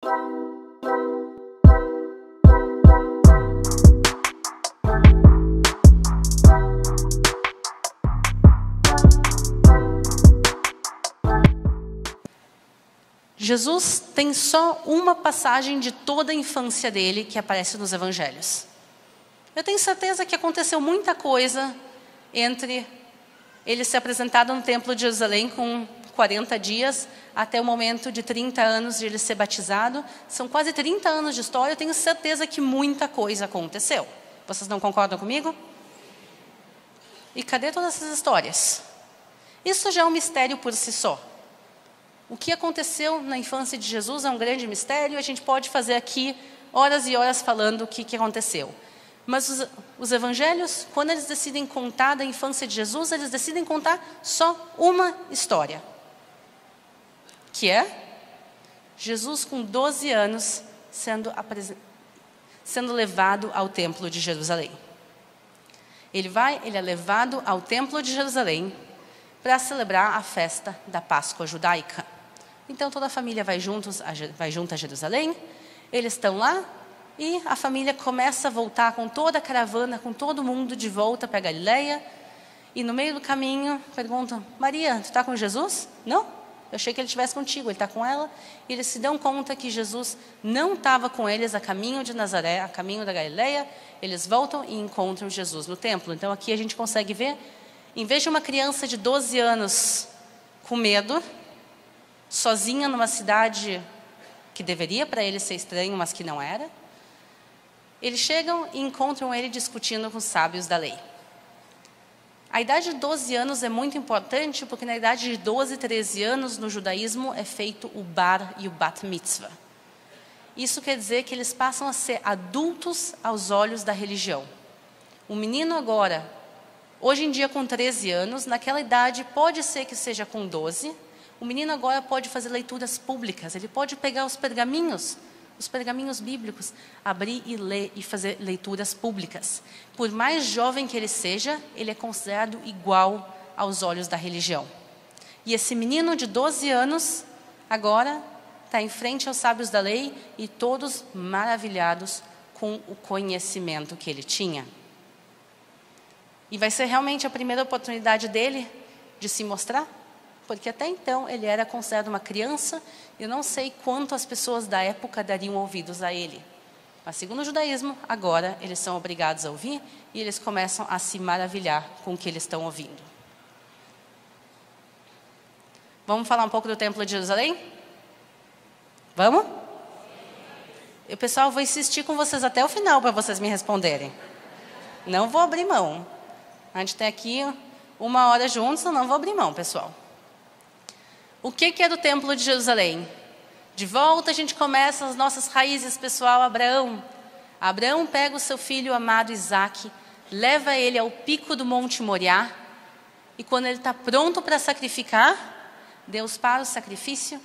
Jesus tem só uma passagem de toda a infância dele que aparece nos evangelhos. Eu tenho certeza que aconteceu muita coisa entre ele ser apresentado no Templo de Jerusalém com 40 dias até o momento de 30 anos de ele ser batizado. São quase 30 anos de história, eu tenho certeza que muita coisa aconteceu. Vocês não concordam comigo? E cadê todas essas histórias? Isso já é um mistério por si só. O que aconteceu na infância de Jesus é um grande mistério. A gente pode fazer aqui horas e horas falando o que aconteceu. Mas os evangelhos, quando eles decidem contar da infância de Jesus, eles decidem contar só uma história. Que é Jesus com 12 anos sendo levado ao Templo de Jerusalém. Ele é levado ao Templo de Jerusalém para celebrar a festa da Páscoa judaica. Então toda a família vai junto a Jerusalém, eles estão lá e a família começa a voltar com toda a caravana, com todo mundo de volta para Galileia. E no meio do caminho perguntam: Maria, tu está com Jesus? Não, eu achei que ele estivesse contigo, ele está com ela. E eles se dão conta que Jesus não estava com eles a caminho de Nazaré, a caminho da Galileia. Eles voltam e encontram Jesus no templo. Então aqui a gente consegue ver, em vez de uma criança de 12 anos com medo, sozinha numa cidade que deveria para ele ser estranho, mas que não era, eles chegam e encontram ele discutindo com os sábios da lei. A idade de 12 anos é muito importante, porque na idade de 12, 13 anos, no judaísmo, é feito o bar e o bat mitzvah. Isso quer dizer que eles passam a ser adultos aos olhos da religião. O menino agora, hoje em dia com 13 anos, naquela idade pode ser que seja com 12, o menino agora pode fazer leituras públicas, ele pode pegar os pergaminhos bíblicos, abrir e ler e fazer leituras públicas. Por mais jovem que ele seja, ele é considerado igual aos olhos da religião. E esse menino de 12 anos, agora, está em frente aos sábios da lei e todos maravilhados com o conhecimento que ele tinha. E vai ser realmente a primeira oportunidade dele de se mostrar, porque até então ele era considerado uma criança. Eu não sei quanto as pessoas da época dariam ouvidos a ele. Mas segundo o judaísmo, agora eles são obrigados a ouvir e eles começam a se maravilhar com o que eles estão ouvindo. Vamos falar um pouco do Templo de Jerusalém? Vamos? Eu, pessoal, vou insistir com vocês até o final para vocês me responderem. Não vou abrir mão. A gente tem aqui 1 hora juntos, eu não vou abrir mão, pessoal. O que é do Templo de Jerusalém? De volta a gente começa as nossas raízes, pessoal. Abraão pega o seu filho amado Isaque, leva ele ao pico do Monte Moriá, e quando ele está pronto para sacrificar, Deus para o sacrifício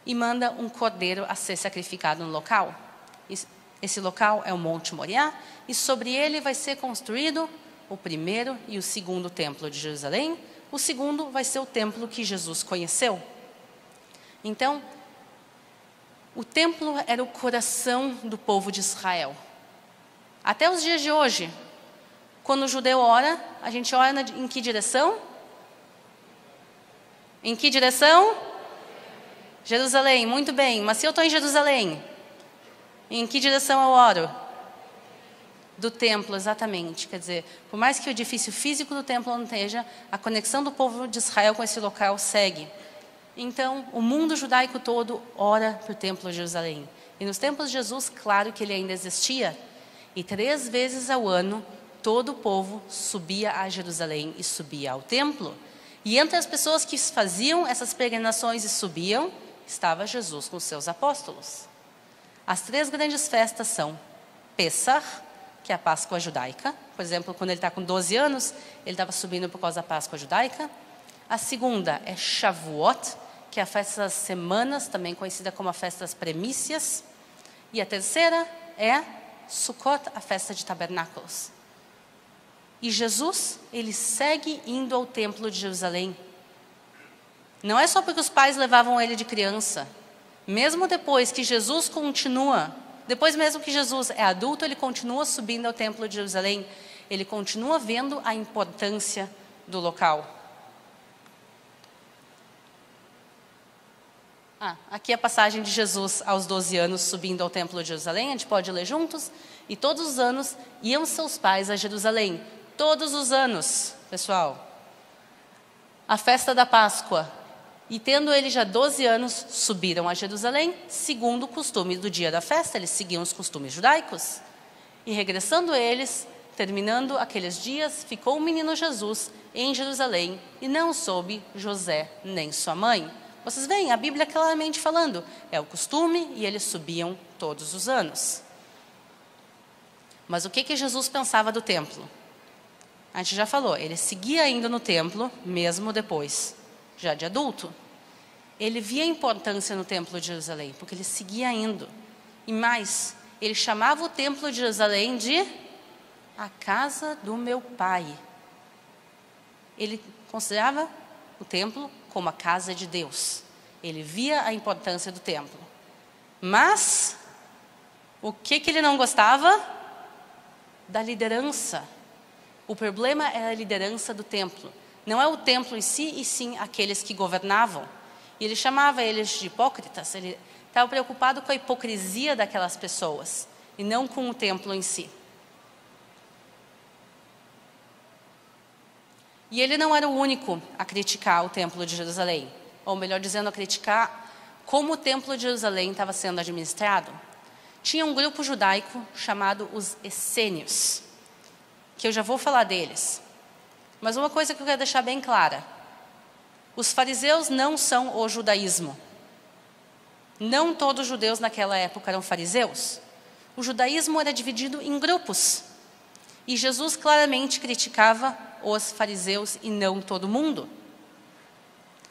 e manda um cordeiro a ser sacrificado no local. Esse local é o Monte Moriá, e sobre ele vai ser construído o primeiro e o segundo templo de Jerusalém. O segundo vai ser o templo que Jesus conheceu. Então, o templo era o coração do povo de Israel. Até os dias de hoje, quando o judeu ora, a gente ora em que direção? Em que direção? Jerusalém, muito bem. Mas se eu estou em Jerusalém, em que direção eu oro? Do templo, exatamente. Quer dizer, por mais que o edifício físico do templo não esteja, a conexão do povo de Israel com esse local segue. Então, o mundo judaico todo ora para o templo de Jerusalém. E nos templos de Jesus, claro que ele ainda existia. E 3 vezes ao ano, todo o povo subia a Jerusalém e subia ao templo. E entre as pessoas que faziam essas peregrinações e subiam, estava Jesus com seus apóstolos. As 3 grandes festas são Pessach, que é a Páscoa judaica. Por exemplo, quando ele está com 12 anos, ele estava subindo por causa da Páscoa judaica. A segunda é Shavuot, que é a festa das semanas, também conhecida como a festa das primícias. E a terceira é Sukkot, a festa de tabernáculos. E Jesus, ele segue indo ao templo de Jerusalém. Não é só porque os pais levavam ele de criança. Mesmo depois que Jesus continua, depois mesmo que Jesus é adulto, ele continua subindo ao Templo de Jerusalém, ele continua vendo a importância do local. Aqui é a passagem de Jesus aos 12 anos subindo ao Templo de Jerusalém, a gente pode ler juntos. E todos os anos iam seus pais a Jerusalém. Todos os anos, pessoal. A festa da Páscoa. E tendo ele já 12 anos, subiram a Jerusalém, segundo o costume do dia da festa. Eles seguiam os costumes judaicos. E regressando eles, terminando aqueles dias, ficou o menino Jesus em Jerusalém e não soube José nem sua mãe. Vocês veem a Bíblia claramente falando, é o costume e eles subiam todos os anos. Mas o que Jesus pensava do templo? A gente já falou, ele seguia indo no templo, mesmo depois, já de adulto. Ele via a importância no templo de Jerusalém, porque ele seguia indo. E mais, ele chamava o templo de Jerusalém de a casa do meu pai. Ele considerava o templo como a casa de Deus. Ele via a importância do templo. Mas, o que ele não gostava? Da liderança. O problema era a liderança do templo. Não é o templo em si, e sim aqueles que governavam. E ele chamava eles de hipócritas. Ele estava preocupado com a hipocrisia daquelas pessoas, e não com o templo em si. E ele não era o único a criticar o Templo de Jerusalém, ou melhor dizendo, a criticar como o Templo de Jerusalém estava sendo administrado. Tinha um grupo judaico chamado os essênios, que eu já vou falar deles. Mas uma coisa que eu quero deixar bem clara, os fariseus não são o judaísmo. Não todos os judeus naquela época eram fariseus. O judaísmo era dividido em grupos. E Jesus claramente criticava os fariseus e não todo mundo.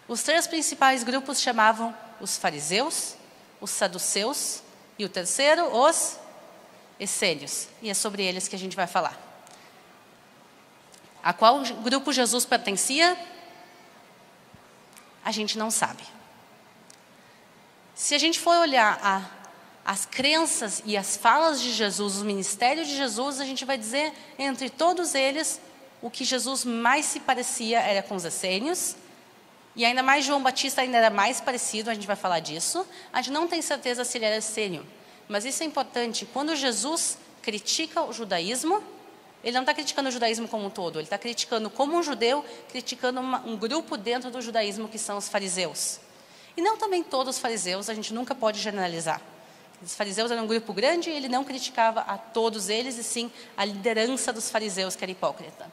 Os três principais grupos chamavam os fariseus, os saduceus e o terceiro, os essênios. E é sobre eles que a gente vai falar. A qual grupo Jesus pertencia? A gente não sabe. Se a gente for olhar as crenças e as falas de Jesus, o ministério de Jesus, a gente vai dizer, entre todos eles, o que Jesus mais se parecia era com os essênios, e ainda mais João Batista ainda era mais parecido, a gente vai falar disso. A gente não tem certeza se ele era essênio, mas isso é importante. Quando Jesus critica o judaísmo, ele não está criticando o judaísmo como um todo, ele está criticando como um judeu, criticando um grupo dentro do judaísmo que são os fariseus. E não também todos os fariseus, a gente nunca pode generalizar. Os fariseus eram um grupo grande e ele não criticava a todos eles, e sim a liderança dos fariseus que era hipócrita.